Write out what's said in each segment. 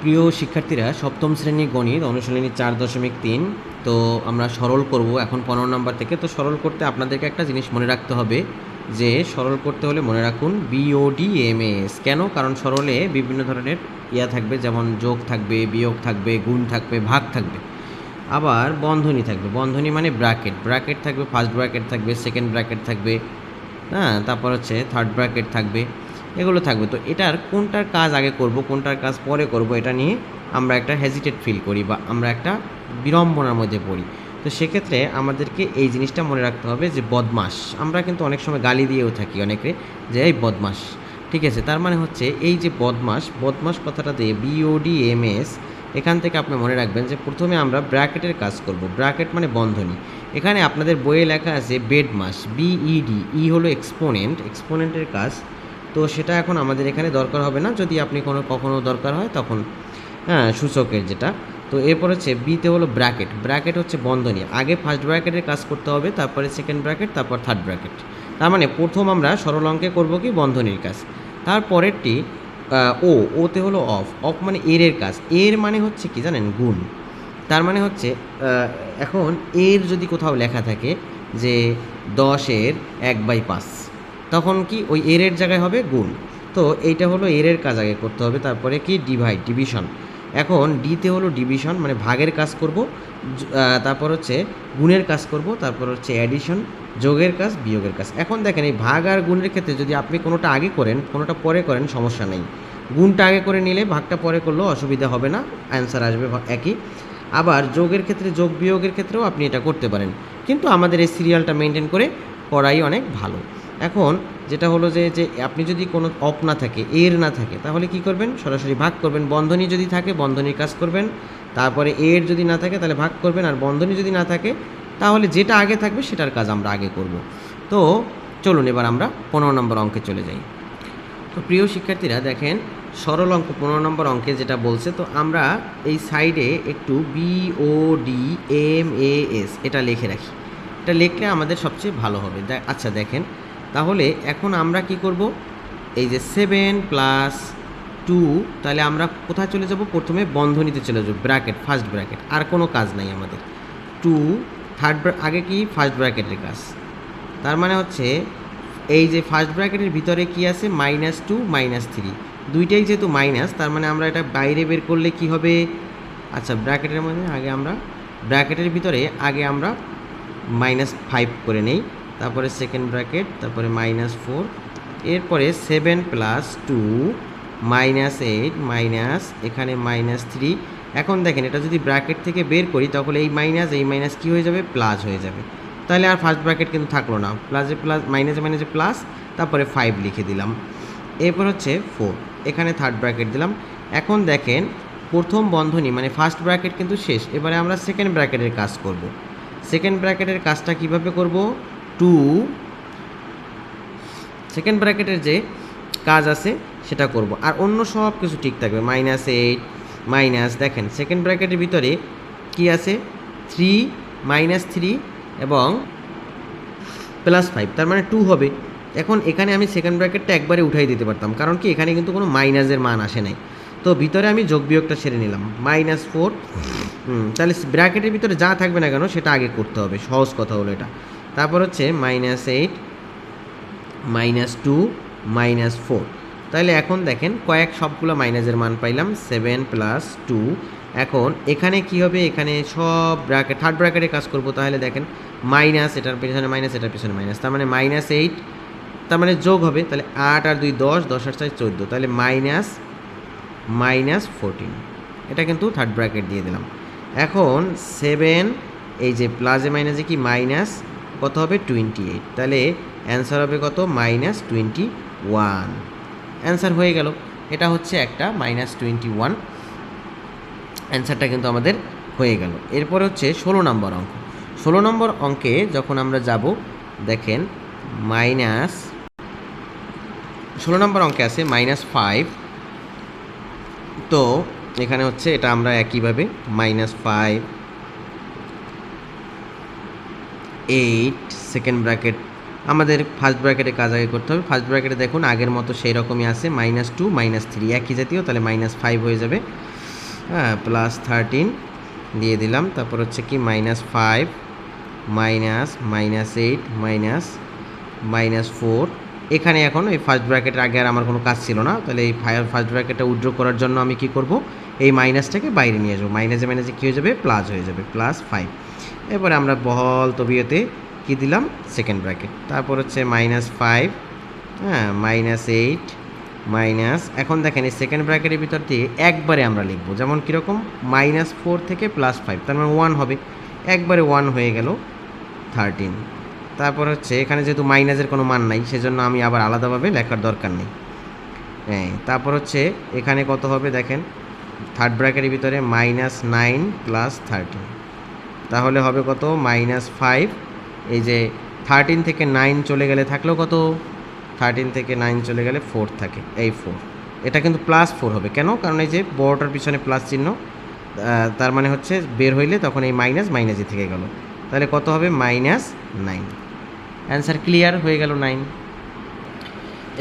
প্রিয় শিক্ষার্থীরা, সপ্তম শ্রেণী গণিত অনুশীলনী 4.3। তো আমরা সরল করব এখন 15 নম্বর থেকে। তো সরল করতে আপনাদেরকে একটা জিনিস মনে রাখতে হবে, যে সরল করতে হলে মনে রাখুন BODMAS। কেন? কারণ সরলে বিভিন্ন ধরনের থাকবে, যেমন যোগ থাকবে, বিয়োগ থাকবে, গুণ থাকবে, ভাগ থাকবে, আবার বন্ধনী থাকবে। বন্ধনী মানে ব্র্যাকেট, ব্র্যাকেট থাকবে, ফার্স্ট ব্র্যাকেট থাকবে, সেকেন্ড ব্র্যাকেট থাকবে, হ্যাঁ, তারপর হচ্ছে থার্ড ব্র্যাকেট থাকবে, এগুলো থাকবে। তো এটার কোনটার কাজ আগে করব, কোনটার কাজ পরে করব, এটা নিয়ে আমরা একটা হেজিটেট ফিল করি বা আমরা একটা বিড়ম্বনার মধ্যে পড়ি। তো সেক্ষেত্রে আমাদেরকে এই জিনিসটা মনে রাখতে হবে যে বদমাস, আমরা কিন্তু অনেক সময় গালি দিয়েও থাকি অনেকে, যে এই বদমাস, ঠিক আছে? তার মানে হচ্ছে এই যে বদমাস, বদমাস কথাটা দিয়ে BODMAS, এখান থেকে আপনি মনে রাখবেন যে প্রথমে আমরা ব্র্যাকেটের কাজ করব। ব্র্যাকেট মানে বন্ধনী। এখানে আপনাদের বইয়ে লেখা আছে বেডমাস, BED, হলো এক্সপোনেন্ট, এক্সপোনেন্টের কাজ। তো সেটা এখন আমাদের এখানে দরকার হবে না, যদি আপনি কখনো দরকার হয় তখন, হ্যাঁ, সূচকের যেটা। তো এরপর হচ্ছে বিতে হলো ব্র্যাকেট, ব্র্যাকেট হচ্ছে বন্ধনী। আগে ফার্স্ট ব্র্যাকেটের কাজ করতে হবে, তারপরে সেকেন্ড ব্র্যাকেট, তারপর থার্ড ব্র্যাকেট। তার মানে প্রথম আমরা সরল অঙ্কে করবো কি বন্ধনীর কাজ। তারপরেরটি ওতে হলো অফ, অফ মানে এর কাজ। এর মানে হচ্ছে কি জানেন? গুণ। তার মানে হচ্ছে এখন এর যদি কোথাও লেখা থাকে যে 10-এর 1/5, তখন কি ওই এর জায়গায় হবে গুণ। তো এইটা হলো এর কাজ আগে করতে হবে। তারপরে কি ডিভাইড, ডিভিশন। এখন ডিতে হলো ডিভিশন মানে ভাগের কাজ করব, তারপর হচ্ছে গুণের কাজ করব, তারপর হচ্ছে অ্যাডিশন, যোগের কাজ, বিয়োগের কাজ। এখন দেখেন এই ভাগ আর গুণের ক্ষেত্রে যদি আপনি কোনোটা আগে করেন কোনোটা পরে করেন সমস্যা নেই। গুণটা আগে করে নিলে ভাগটা পরে করলেও অসুবিধা হবে না, অ্যান্সার আসবে একই। আবার যোগের ক্ষেত্রে, যোগ বিয়োগের ক্ষেত্রেও আপনি এটা করতে পারেন, কিন্তু আমাদের এই সিরিয়ালটা মেনটেন করে করাই অনেক ভালো। এখন যেটা হলো যে যে আপনি যদি কোনো অফ না থাকে, এর না থাকে, তাহলে কি করবেন? সরাসরি ভাগ করবেন। বন্ধনী যদি থাকে বন্ধনীর কাজ করবেন, তারপরে এর যদি না থাকে তাহলে ভাগ করবেন, আর বন্ধনী যদি না থাকে তাহলে যেটা আগে থাকবে সেটার কাজ আমরা আগে করব। তো চলুন এবার আমরা 15 নম্বর অঙ্কে চলে যাই। তো প্রিয় শিক্ষার্থীরা দেখেন, সরল অঙ্ক 15 নম্বর অঙ্কে যেটা বলছে, তো আমরা এই সাইডে একটু BODMAS এটা লিখে রাখি। এটা লিখলে আমাদের সবচেয়ে ভালো হবে। আচ্ছা দেখেন, তাহলে এখন আমরা কি করব? এই যে 7 + 2, তাহলে আমরা কোথায় চলে যাব? প্রথমে বন্ধনীতে চলে যাব, ব্র্যাকেট, ফার্স্ট ব্র্যাকেট, আর কোনো কাজ নাই আমাদের। 2 থার্ড, আগে কি ফার্স্ট ব্র্যাকেটের কাজ। তার মানে হচ্ছে এই যে ফার্স্ট ব্র্যাকেটের ভিতরে কি আছে? -2 -3, দুইটাই যেহেতু মাইনাস, তার মানে আমরা এটা বাইরে বের করলে কি হবে? আচ্ছা, ব্র্যাকেটের মানে আগে আমরা ব্র্যাকেটের ভিতরে আগে আমরা -5 করে নেই, তারপরে সেকেন্ড ব্র্যাকেট, তারপরে -4, এরপরে 7 + 2 -8 মাইনাস এখানে -3। এখন দেখেন এটা যদি ব্র্যাকেট থেকে বের করি তাহলে এই মাইনাস কী হয়ে যাবে? প্লাস হয়ে যাবে। তাহলে আর ফার্স্ট ব্র্যাকেট কিন্তু থাকলো না, প্লাসে প্লাস, মাইনাসে মাইনাসে প্লাস, তারপরে 5 লিখে দিলাম। এরপর হচ্ছে 4, এখানে থার্ড ব্র্যাকেট দিলাম। এখন দেখেন প্রথম বন্ধনী মানে ফার্স্ট ব্র্যাকেট কিন্তু শেষ, এবারে আমরা সেকেন্ড ব্র্যাকেটের কাজ করব। সেকেন্ড ব্র্যাকেটের কাজটা কিভাবে করব? 2, সেকেন্ড ব্র্যাকেটের যে কাজ আছে সেটা করব, আর অন্য সব কিছু ঠিক থাকবে। -8 মাইনাস, দেখেন সেকেন্ড ব্র্যাকেটের ভিতরে কি আছে? 3 -3 এবং +5, তার মানে 2 হবে। এখন এখানে আমি সেকেন্ড ব্র্যাকেটটা একবারে উঠাই দিতে পারতাম, কারণ কি এখানে কিন্তু কোনো মাইনাসের মান আসে নাই। তো ভিতরে আমি যোগ বিয়োগটা সেরে নিলাম, -4। তাহলে ব্র্যাকেটের ভিতরে যা থাকবে না কেন সেটা আগে করতে হবে, সহজ কথা হলো এটা। তারপর হচ্ছে -8 -2 -4। তাহলে এখন দেখেন সবগুলো মাইনাসের মান পাইলাম, 7 + 2। এখন এখানে কি হবে? এখানে সব ব্র্যাকেট, থার্ড ব্র্যাকেটে কাজ করব। তাহলে দেখেন মাইনাস, এটার পেছনে মাইনাস, এটার পেছনে মাইনাস, তার মানে -8, তার মানে যোগ হবে। তাহলে 8 আর 2 10, 10 আর 4 14, তাহলে -14। এটা কিন্তু থার্ড ব্র্যাকেট দিয়ে দিলাম। এখন 7, এই যে প্লাসে মাইনাসে কি মাইনাস, কত হবে? 28। তাহলে অ্যান্সার হবে কত? -21। অ্যান্সার হয়ে গেল। এটা হচ্ছে একটা -21, অ্যান্সারটা কিন্তু আমাদের হয়ে গেল। এরপরে হচ্ছে 16 নম্বর অঙ্ক। 16 নম্বর অঙ্কে যখন আমরা যাব, দেখেন 16 নম্বর অঙ্কে আছে -5। তো এখানে হচ্ছে এটা আমরা একইভাবে -5 8, সেকেন্ড ব্র্যাকেট, আমাদের ফার্স্ট ব্র্যাকেটে কাজ আগে করতে হবে। ফার্স্ট ব্র্যাকেটে দেখুন আগের মতো সেই রকমই আছে, -2 -3 একই জাতীয়, তাহলে -5 হয়ে যাবে। হ্যাঁ প্লাস 13 দিয়ে দিলাম। তারপর হচ্ছে কি -5 -8 -4। এখানে এখন এই ফার্স্ট ব্র্যাকেটের আগে আর আমার কোনো কাজ ছিল না, তাহলে এই ফার্স্ট ব্র্যাকেটটা উইথড্র করার জন্য আমি কি করব, এই মাইনাসটাকে বাইরে নিয়ে আসবো। মাইনাসে মাইনাসে কী হয়ে যাবে, প্লাস হয়ে যাবে, +5। এরপরে আমরা বহল তবিয়তে কী দিলাম, সেকেন্ড ব্র্যাকেট। তারপর হচ্ছে -5, হ্যাঁ -8 এখন দেখেন এই সেকেন্ড ব্র্যাকেটের ভিতর দিয়ে একবারে আমরা লিখবো, যেমন কীরকম -4 থেকে +5, তার মানে 1 হবে, একবারে 1 হয়ে গেল 13। তারপর হচ্ছে এখানে যেহেতু মাইনাসের কোনো মান নাই, সেজন্য আমি আবার আলাদাভাবে লেখার দরকার নেই। হ্যাঁ তারপর হচ্ছে এখানে কত হবে দেখেন, থার্ড ব্র্যাকেটের ভিতরে -9 + 13, তাহলে হবে কত, -5। এই যে 13 থেকে 9 চলে গেলে থাকলো কত, 13 থেকে 9 চলে গেলে 4 থাকে, এই 4। এটা কিন্তু +4 হবে, কেন, কারণ এই যে বড়টার পিছনে প্লাস চিহ্ন, তার মানে হচ্ছে বের হইলে তখন এই মাইনাসই থেকে গেল, তাহলে কত হবে, -9। অ্যান্সার ক্লিয়ার হয়ে গেল 9।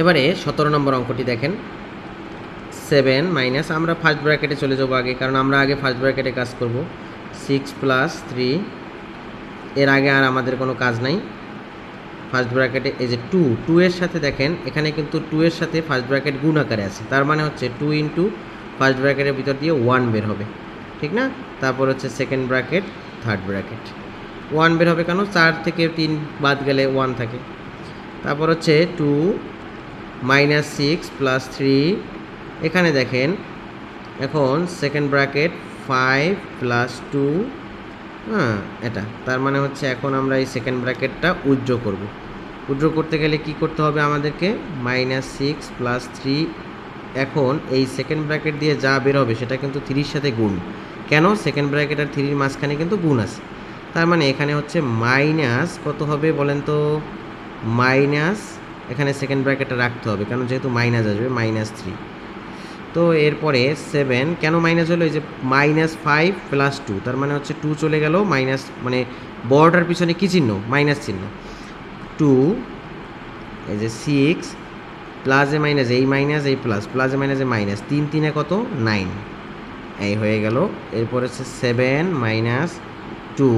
এবারে 17 নম্বর অঙ্কটি দেখেন, 7 মাইনাস, আমরা ফার্স্ট ব্র্যাকেটে চলে যাবো আগে, কারণ আমরা আগে ফার্স্ট ব্র্যাকেটে কাজ করব। 6 + 3, এর আগে আর আমাদের কোনো কাজ নাই। ফার্স্ট ব্র্যাকেটে এই যে 2 এর সাথে দেখেন, এখানে কিন্তু 2 এর সাথে ফার্স্ট ব্র্যাকেট গুণ আকারে আছে, তার মানে হচ্ছে 2 ইন্টু ফার্স্ট ব্র্যাকেটের ভিতর দিয়ে 1 বের হবে, ঠিক না। তারপর হচ্ছে সেকেন্ড ব্র্যাকেট, থার্ড ব্র্যাকেট, 1 বের হবে, কেন, 4 থেকে 3 বাদ গেলে 1 থাকে। তারপর হচ্ছে 2 -6 + 3, এখানে দেখেন এখন সেকেন্ড ব্র্যাকেট 5 + 2, হ্যাঁ এটা, তার মানে হচ্ছে এখন আমরা এই সেকেন্ড ব্র্যাকেটটা উইথড্র করব। উইথড্র করতে গেলে কি করতে হবে আমাদেরকে, -6 + 3, এখন এই সেকেন্ড ব্র্যাকেট দিয়ে যা বের হবে সেটা কিন্তু 3-র সাথে গুণ, কেন, সেকেন্ড ব্র্যাকেট আর 3-র মাঝখানে কিন্তু গুণ আছে, তার মানে এখানে হচ্ছে মাইনাস কত হবে বলেন তো, মাইনাস, এখানে সেকেন্ড ব্র্যাকেটটা রাখতে হবে, কারণ যেহেতু মাইনাস আসবে, -3। তো এরপরে 7 কেন মাইনাস হলো, এই যে -5 + 2, তার মানে হচ্ছে 2 চলে গেল, মাইনাস মানে বড়টার পিছনে কী চিহ্ন, মাইনাস চিহ্ন, 2, এই যে 6 প্লাসে মাইনাস, এই মাইনাস এই প্লাস, প্লাসে মাইনাসে মাইনাস, 3 3 কত, 9, এই হয়ে গেল। এরপর হচ্ছে 7 - 2,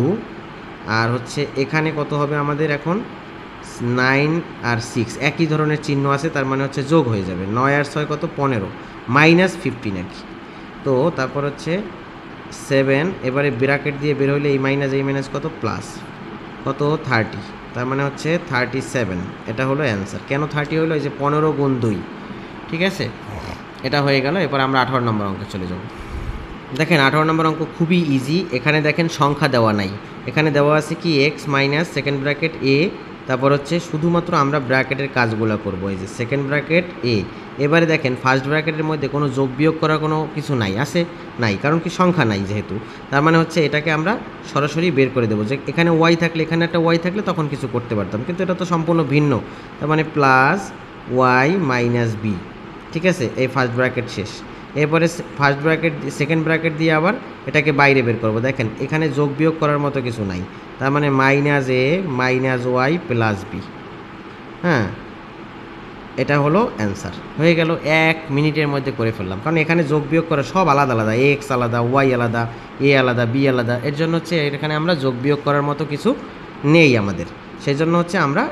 আর হচ্ছে এখানে কত হবে আমাদের এখন, 9 আর 6 একই ধরনের চিহ্ন আছে, তার মানে হচ্ছে যোগ হয়ে যাবে, 9 আর 6 কত, 15, -15 আর কি। তো তারপর হচ্ছে 7, এবারে ব্র্যাকেট দিয়ে বের হইলে এই মাইনাস কত, প্লাস কত, 30, তার মানে হচ্ছে 37, এটা হলো অ্যান্সার। কেন 30 হলো, এই যে 15 গুণ 2, ঠিক আছে, এটা হয়ে গেল। এরপর আমরা 18 নম্বর অঙ্কে চলে যাব। দেখেন 18 নম্বর অঙ্ক খুবই ইজি, এখানে দেখেন সংখ্যা দেওয়া নাই, এখানে দেওয়া আছে কি x minus second bracket a, তারপর হচ্ছে শুধুমাত্র আমরা ব্র্যাকেটের কাজগুলো করব, এই যে সেকেন্ড ব্র্যাকেট a। এবারে দেখেন ফার্স্ট ব্র্যাকেটের মধ্যে কোনো যোগ বিয়োগ করার কোনো কিছু নাই, আছে নাই, কারণ কি সংখ্যা নাই যেহেতু, তার মানে হচ্ছে এটাকে আমরা সরাসরি বের করে দেবো, যে এখানে y থাকলে, এখানে একটা y থাকলে তখন কিছু করতে পারতাম, কিন্তু এটা তো সম্পূর্ণ ভিন্ন, তার মানে +y - b, ঠিক আছে, এই ফার্স্ট ব্র্যাকেট শেষ। এরপরে ফার্স্ট ব্র্যাকেট, সেকেন্ড ব্র্যাকেট দিয়ে আবার এটাকে বাইরে বের করব। দেখেন এখানে যোগ বিয়োগ করার মতো কিছু নাই, তার মানে -a - y + b, হ্যাঁ এটা হলো অ্যান্সার, হয়ে গেল। 1 মিনিটের মধ্যে করে ফেললাম, কারণ এখানে যোগ বিয়োগ করা সব আলাদা আলাদা, এক্স আলাদা, ওয়াই আলাদা, এ আলাদা, বি আলাদা, এর জন্য হচ্ছে এখানে আমরা যোগ বিয়োগ করার মতো কিছু নেই আমাদের, সেই জন্য হচ্ছে আমরা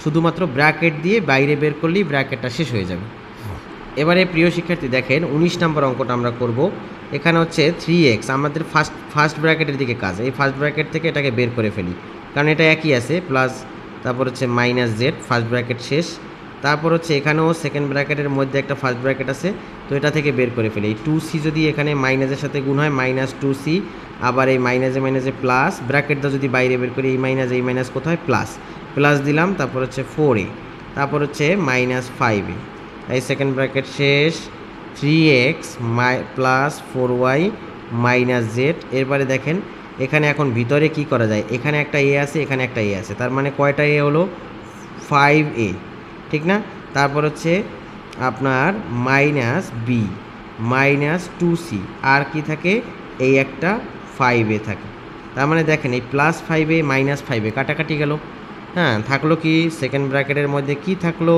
শুধুমাত্র ব্র্যাকেট দিয়ে বাইরে বের করলেই ব্র্যাকেটটা শেষ হয়ে যাবে। এবারে প্রিয় শিক্ষার্থী দেখেন 19 নম্বর অঙ্কটা আমরা করব। এখানে হচ্ছে 3x, আমাদের ফার্স্ট ব্র্যাকেটের দিকে কাজ, এই ফার্স্ট ব্র্যাকেট থেকে এটাকে বের করে ফেলি, কারণ এটা একই আছে, প্লাস তারপর হচ্ছে -z, ফার্স্ট ব্র্যাকেট শেষ। তারপর হচ্ছে এখানেও সেকেন্ড ব্র্যাকেটের মধ্যে একটা ফার্স্ট ব্র্যাকেট আছে, তো এটা থেকে বের করে ফেলি। এই 2c যদি এখানে মাইনাসের সাথে গুণ হয়, -2c, আবার এই মাইনাসে প্লাস, ব্র্যাকেটটা যদি বাইরে বের করি, এই মাইনাস কোথায়, প্লাস দিলাম, তারপর হচ্ছে 4a, তারপর হচ্ছে -5a, এই সেকেন্ড ব্র্যাকেট শেষ, 3x + 4y - z। এরপরে দেখেন এখানে এখন ভিতরে কি করা যায়, এখানে একটা a আছে, এখানে একটা a আছে, তার মানে কয়টা a হলো, 5a, ঠিক না। তারপর হচ্ছে আপনার -b -2c, আর কি থাকে, এই একটা 5a থাকে, তার মানে দেখেন এই +5a -5a কাটাকাটি গেল, হ্যাঁ থাকলো কি, সেকেন্ড ব্র্যাকেটের মধ্যে কি থাকলো,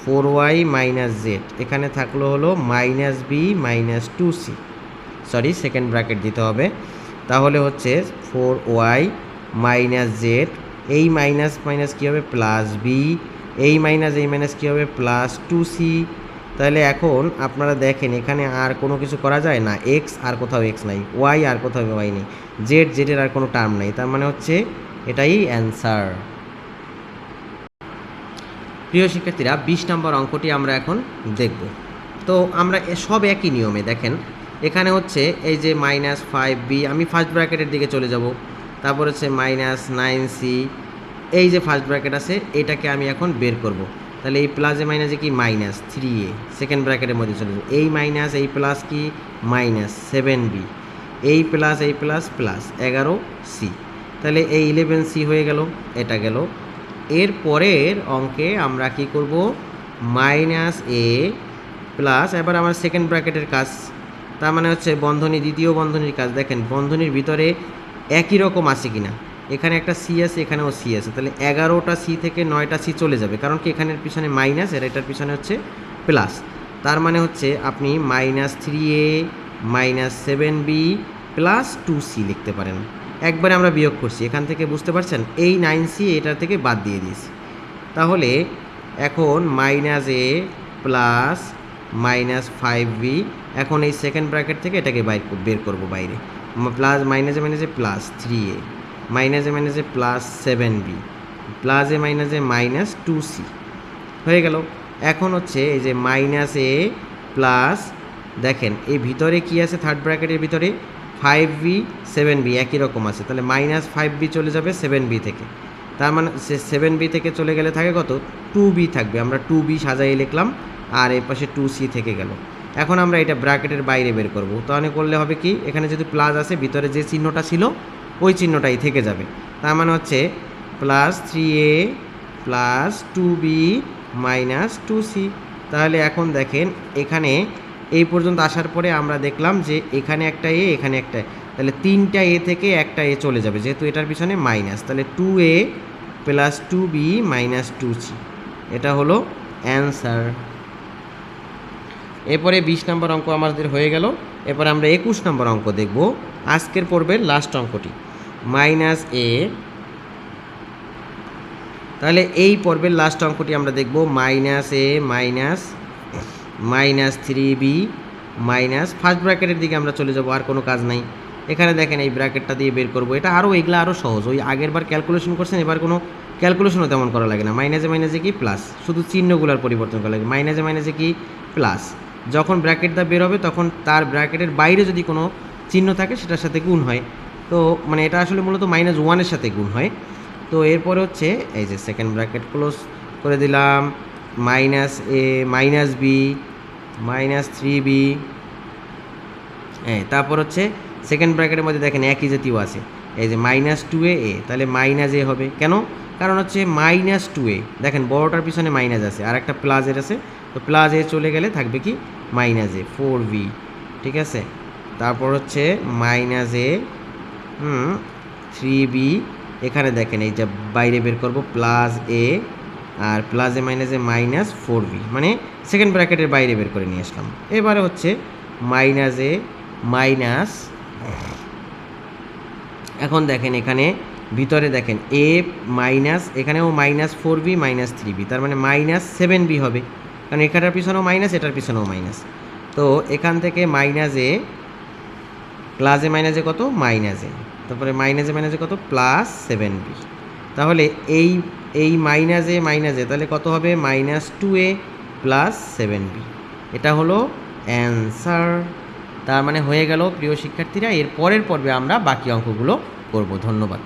4y - z, এখানে থাকলো হলো -b - 2c, sorry second bracket দিতে হবে। তাহলে হচ্ছে 4y মাইনাস জেড, এই মাইনাস মাইনাস কী হবে প্লাস বি, এই মাইনাস কী হবে প্লাস 2c। তাহলে এখন আপনারা দেখেন এখানে আর কোনো কিছু করা যায় না, এক্স আর কোথাও এক্স নাই, ওয়াই আর কোথাও ওয়াই নেই, জেডের আর কোনো টার্ম নেই, তার মানে হচ্ছে এটাই অ্যান্সার। প্রিয় শিক্ষার্থীরা 20 নম্বর অঙ্কটি আমরা এখন দেখব। তো আমরা সব একই নিয়মে দেখেন, এখানে হচ্ছে এই যে -5b, আমি ফার্স্ট ব্র্যাকেটের দিকে চলে যাব, তারপর হচ্ছে -9c, এই যে ফার্স্ট ব্র্যাকেট আছে এটাকে আমি এখন বের করব। তাহলে এই প্লাসে মাইনাসে কি -3a, সেকেন্ড ব্র্যাকেটের মধ্যে চলে যাবে, এই মাইনাস এই প্লাস কি -7b, এই প্লাস প্লাস 11c, তাহলে এই 11c হয়ে গেল, এটা গেল। এর পরের অঙ্কে আমরা কি করব, -a প্লাস, এবার আমার সেকেন্ড ব্র্যাকেটের কাজ, তার মানে হচ্ছে বন্ধনী, দ্বিতীয় বন্ধনীর কাজ। দেখেন বন্ধনীর ভিতরে একই রকম আছে কিনা, এখানে একটা সি আছে, এখানেও সি আছে, তাহলে 11টা সি থেকে 9টা সি চলে যাবে, কারণ কি এখানের পিছনে মাইনাস, এর এটার পিছনে হচ্ছে প্লাস, তার মানে হচ্ছে আপনি -3a -7b প্লাস 2c লিখতে পারেন। একবারে আমরা বিয়োগ করছি, এখান থেকে বুঝতে পারছেন এই 9c এটার থেকে বাদ দিয়ে দিয়েছি। তাহলে এখন -a প্লাস -5b, এখন এই সেকেন্ড ব্র্যাকেট থেকে এটাকে বের করব বাইরে, প্লাস মাইনাসে প্লাস 3a, মাইনাসে প্লাস 7b, প্লাসে -2c হয়ে গেল। এখন হচ্ছে এই যে -a প্লাস, দেখেন এই ভিতরে কি আছে, থার্ড ব্র্যাকেটের ভিতরে 5b 7b একই রকম আছে, তাহলে -5b চলে যাবে 7b থেকে, তার মানে 7b থেকে চলে গেলে থাকে কত, 2b থাকবে, আমরা 2b সাজাই লিখলাম, আর এই পাশে 2c থেকে গেল। এখন আমরা এটা ব্র্যাকেটের বাইরে বের করব, তাহলে করলে হবে কি, এখানে যদি প্লাস আছে ভিতরে যে চিহ্নটা ছিল ওই চিহ্নটাই থেকে যাবে, তার মানে হচ্ছে +3a প্লাস 2b -2c। তাহলে এখন দেখেন এখানে এই পর্যন্ত আসার পরে আমরা দেখলাম যে এখানে একটা এ, এখানে একটা, তাহলে 3টা এ থেকে একটা এ চলে যাবে, যেহেতু এটার পিছনে মাইনাস, তাহলে 2a প্লাস 2b -2c, এটা হলো অ্যান্সার। এরপরে 20 নম্বর অঙ্ক আমাদের হয়ে গেল। এরপরে আমরা 21 নম্বর অঙ্ক দেখব, আজকের পর্বের লাস্ট অঙ্কটি, -a, তাহলে এই পর্বের লাস্ট অঙ্কটি আমরা দেখব, -a -3b ফার্স্ট ব্র্যাকেটের দিকে আমরা চলে যাব, আর কোনো কাজ নাই। এখানে দেখেন এই ব্র্যাকেটটা দিয়ে বের করব, এটা এগুলো আরও সহজ, ওই আগের বার ক্যালকুলেশন করছেন, এবার কোনো ক্যালকুলেশনও তেমন করা লাগে না। মাইনাসে কি প্লাস, শুধু চিহ্নগুলোর পরিবর্তন করা লাগে, মাইনাসে কি প্লাস, যখন ব্র্যাকেট দা বের হবে তখন তার ব্র্যাকেটের বাইরে যদি কোনো চিহ্ন থাকে সেটার সাথে গুণ হয়, তো মানে এটা আসলে মূলত -1-এর সাথে গুণ হয়। তো এরপরে হচ্ছে এই যে সেকেন্ড ব্র্যাকেট ক্লোজ করে দিলাম, -a -b -3b, হ্যাঁ, তারপর হচ্ছে সেকেন্ড ব্র্যাকেটের মধ্যে দেখেন একই জাতীয় আছে, এই যে -2a, তাহলে -a হবে কেন, কারণ হচ্ছে -2a, দেখেন বড়টার পিছনে মাইনাস আছে, আর একটা প্লাসের আছে, তো প্লাস এ চলে গেলে থাকবে কি -a 4b, ঠিক আছে। তারপর হচ্ছে -a 3b, এখানে দেখেন এই যে বাইরে বের করব +a, আর প্লাসে মাইনাসে -4b, মানে সেকেন্ড ব্র্যাকেটের বাইরে বের করে নিয়ে আসলাম। এবারে হচ্ছে -a মাইনাস, এখন দেখেন এখানে ভিতরে দেখেন a মাইনাস, এখানেও -4b -3b, তার মানে -7b হবে, কারণ এখানটার পিছনেও মাইনাস, এটার পিছনেও মাইনাস। তো এখান থেকে -a প্লাসে কত -a, তারপরে -a কত +7b, তাহলে এই -a তাহলে কত হবে -2a +7b, এটা হলো অ্যান্সার। তার মানে হয়ে গেল প্রিয় শিক্ষার্থীরা। এর পরের পর্বে আমরা বাকি অঙ্কগুলো করব। ধন্যবাদ।